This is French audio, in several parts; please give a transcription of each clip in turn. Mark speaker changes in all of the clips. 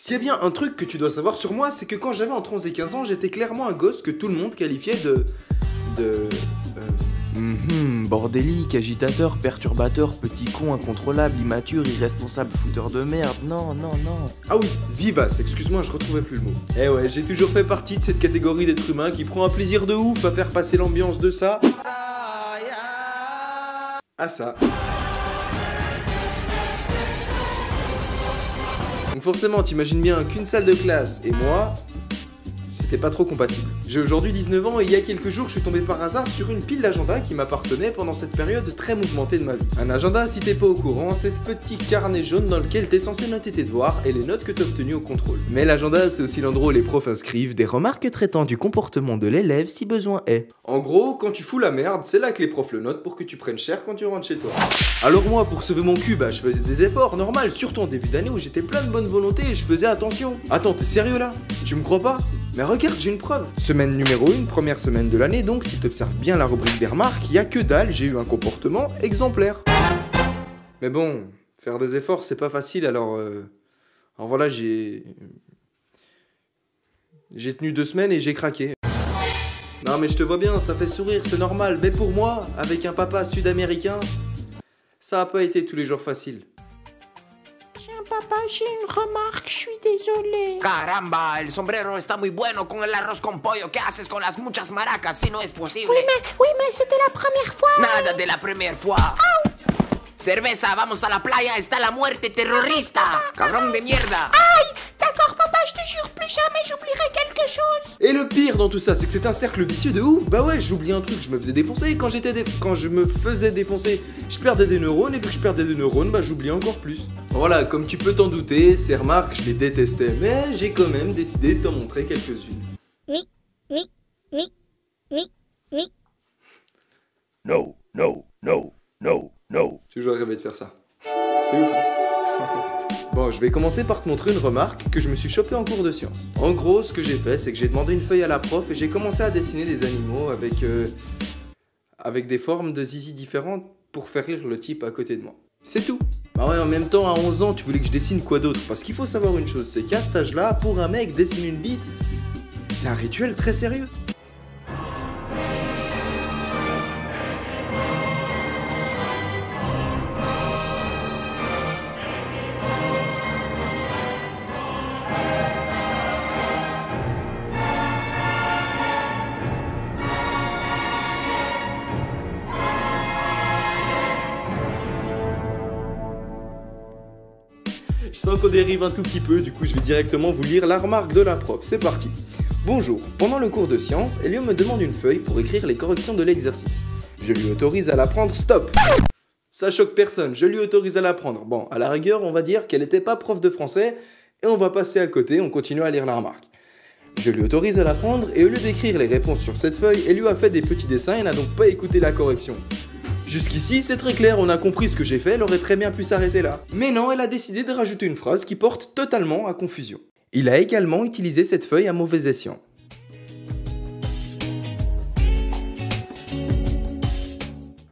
Speaker 1: S'il y a bien un truc que tu dois savoir sur moi, c'est que quand j'avais entre 11 et 15 ans, j'étais clairement un gosse que tout le monde qualifiait de...
Speaker 2: Bordélique, agitateur, perturbateur, petit con, incontrôlable, immature, irresponsable, fouteur de merde, non.
Speaker 1: Ah oui, vivace, excuse-moi, je retrouvais plus le mot. Eh ouais, j'ai toujours fait partie de cette catégorie d'êtres humains qui prend un plaisir de ouf à faire passer l'ambiance de ça à ça. Donc forcément, t'imagines bien qu'une salle de classe et moi, c'était pas trop compatible. J'ai aujourd'hui 19 ans et il y a quelques jours, je suis tombé par hasard sur une pile d'agenda qui m'appartenait pendant cette période très mouvementée de ma vie. Un agenda, si t'es pas au courant, c'est ce petit carnet jaune dans lequel t'es censé noter tes devoirs et les notes que t'as obtenues au contrôle. Mais l'agenda, c'est aussi l'endroit où les profs inscrivent des remarques traitant du comportement de l'élève si besoin est. En gros, quand tu fous la merde, c'est là que les profs le notent pour que tu prennes cher quand tu rentres chez toi. Alors moi, pour sauver mon cul, je faisais des efforts, normal, surtout en début d'année où j'étais plein de bonne volonté et je faisais attention. Attends, t'es sérieux là? Tu me crois pas? Mais regarde, j'ai une preuve. Semaine numéro 1, première semaine de l'année, donc si t'observes bien la rubrique des remarques, y a que dalle, j'ai eu un comportement exemplaire. Mais bon, faire des efforts c'est pas facile, alors voilà, j'ai tenu 2 semaines et j'ai craqué. Non mais je te vois bien, ça fait sourire, c'est normal, mais pour moi, avec un papa sud-américain, ça a pas été tous les jours facile.
Speaker 3: Papa, j'ai une remarque, je suis désolé.
Speaker 4: Caramba, el sombrero está muy bueno con el arroz con pollo. ¿Qué haces con las muchas maracas si no es posible?
Speaker 3: Oui, mais c'était la première fois.
Speaker 4: Nada de la primera fois. Cerveza, vamos a la playa, está la muerte terrorista. Cabrón de mierda.
Speaker 3: Aïe, d'accord papa, je te jure, plus jamais j'oublierai quelque chose.
Speaker 1: Et le pire dans tout ça, c'est que c'est un cercle vicieux de ouf. Bah ouais, j'oubliais un truc, je me faisais défoncer. Quand je me faisais défoncer, je perdais des neurones. Et vu que je perdais des neurones, j'oubliais encore plus. Voilà, comme tu peux t'en douter, ces remarques, je les détestais. Mais j'ai quand même décidé de t'en montrer quelques-unes.
Speaker 3: Ni.
Speaker 1: No. J'ai toujours rêvé de faire ça. C'est ouf, hein. Bon, je vais commencer par te montrer une remarque que je me suis chopé en cours de sciences. En gros, ce que j'ai fait, c'est que j'ai demandé une feuille à la prof et j'ai commencé à dessiner des animaux avec des formes de zizi différentes pour faire rire le type à côté de moi. C'est tout. Bah ouais, en même temps, à 11 ans, tu voulais que je dessine quoi d'autre? Parce qu'il faut savoir une chose, c'est qu'à cet âge-là, pour un mec, dessiner une bite, c'est un rituel très sérieux. Je sens qu'on dérive un tout petit peu, du coup je vais directement vous lire la remarque de la prof, c'est parti. Bonjour, pendant le cours de sciences, Elio me demande une feuille pour écrire les corrections de l'exercice. Je lui autorise à la prendre, stop! Ça choque personne, je lui autorise à la prendre. Bon, à la rigueur, on va dire qu'elle n'était pas prof de français, et on va passer à côté, on continue à lire la remarque. Je lui autorise à la prendre, et au lieu d'écrire les réponses sur cette feuille, Elio a fait des petits dessins et n'a donc pas écouté la correction. Jusqu'ici, c'est très clair, on a compris ce que j'ai fait, elle aurait très bien pu s'arrêter là. Mais non, elle a décidé de rajouter une phrase qui porte totalement à confusion. Il a également utilisé cette feuille à mauvais escient.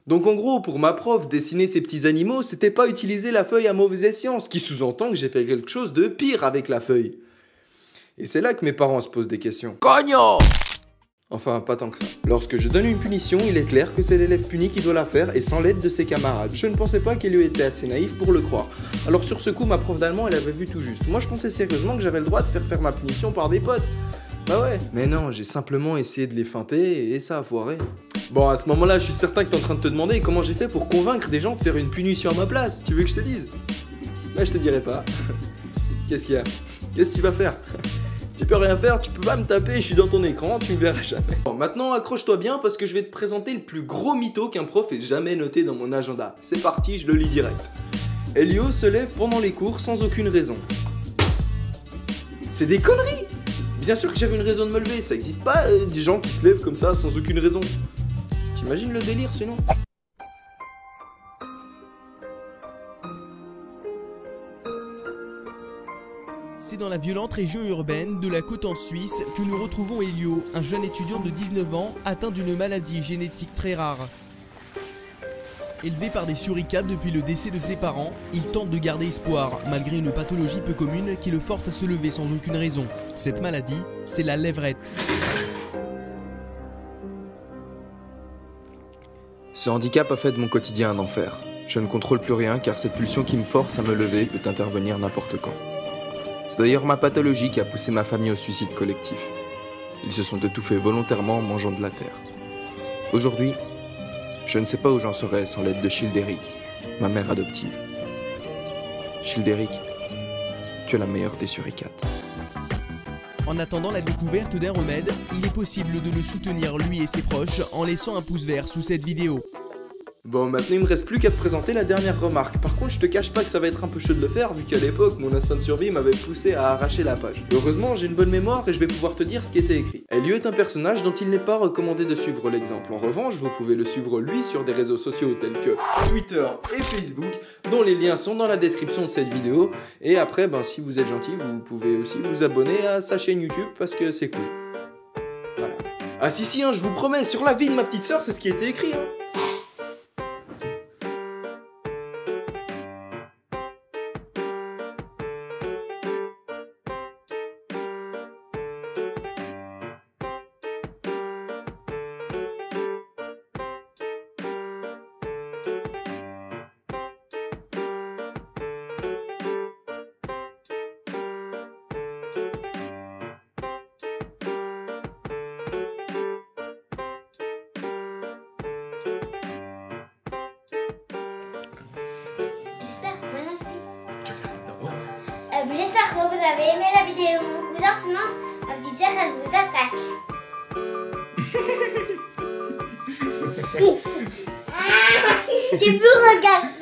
Speaker 1: Donc en gros, pour ma prof, dessiner ces petits animaux, c'était pas utiliser la feuille à mauvais escient, ce qui sous-entend que j'ai fait quelque chose de pire avec la feuille. Et c'est là que mes parents se posent des questions.
Speaker 4: ¡Coño!
Speaker 1: Enfin, pas tant que ça. Lorsque je donne une punition, il est clair que c'est l'élève puni qui doit la faire et sans l'aide de ses camarades. Je ne pensais pas qu'Elio était assez naïf pour le croire. Alors sur ce coup, ma prof d'allemand, elle avait vu tout juste. Moi, je pensais sérieusement que j'avais le droit de faire ma punition par des potes. Bah ouais. Mais non, j'ai simplement essayé de les feinter et ça a foiré. Bon, à ce moment-là, je suis certain que t'es en train de te demander comment j'ai fait pour convaincre des gens de faire une punition à ma place. Tu veux que je te dise? Là, je te dirai pas. Qu'est-ce qu'il y a? Qu'est-ce que tu vas faire? Tu peux rien faire, tu peux pas me taper, je suis dans ton écran, tu me verras jamais. Bon, maintenant accroche-toi bien parce que je vais te présenter le plus gros mytho qu'un prof ait jamais noté dans mon agenda. C'est parti, je le lis direct. Elio se lève pendant les cours sans aucune raison. C'est des conneries! Bien sûr que j'avais une raison de me lever, ça existe pas des gens qui se lèvent comme ça sans aucune raison. T'imagines le délire sinon?
Speaker 5: C'est dans la violente région urbaine de la côte en Suisse que nous retrouvons Elio, un jeune étudiant de 19 ans atteint d'une maladie génétique très rare. Élevé par des suricates depuis le décès de ses parents, il tente de garder espoir, malgré une pathologie peu commune qui le force à se lever sans aucune raison. Cette maladie, c'est la lèvrette.
Speaker 2: Ce handicap a fait de mon quotidien un enfer. Je ne contrôle plus rien car cette pulsion qui me force à me lever peut intervenir n'importe quand. C'est d'ailleurs ma pathologie qui a poussé ma famille au suicide collectif. Ils se sont étouffés volontairement en mangeant de la terre. Aujourd'hui, je ne sais pas où j'en serais sans l'aide de Childéric, ma mère adoptive. Childéric, tu es la meilleure des suricates.
Speaker 5: En attendant la découverte d'un remède, il est possible de le soutenir lui et ses proches en laissant un pouce vert sous cette vidéo.
Speaker 1: Bon, maintenant il me reste plus qu'à te présenter la dernière remarque. Par contre, je te cache pas que ça va être un peu chaud de le faire, vu qu'à l'époque, mon instinct de survie m'avait poussé à arracher la page. Heureusement, j'ai une bonne mémoire et je vais pouvoir te dire ce qui était écrit. Elio est un personnage dont il n'est pas recommandé de suivre l'exemple. En revanche, vous pouvez le suivre lui sur des réseaux sociaux tels que Twitter et Facebook, dont les liens sont dans la description de cette vidéo. Et après, si vous êtes gentil, vous pouvez aussi vous abonner à sa chaîne YouTube parce que c'est cool. Voilà. Ah si, je vous promets, sur la vie de ma petite sœur, c'est ce qui était écrit,
Speaker 6: J'espère, bon instinct. J'espère que vous avez aimé la vidéo de mon cousin, sinon ma petite sœur elle vous attaque. C'est pour regarder.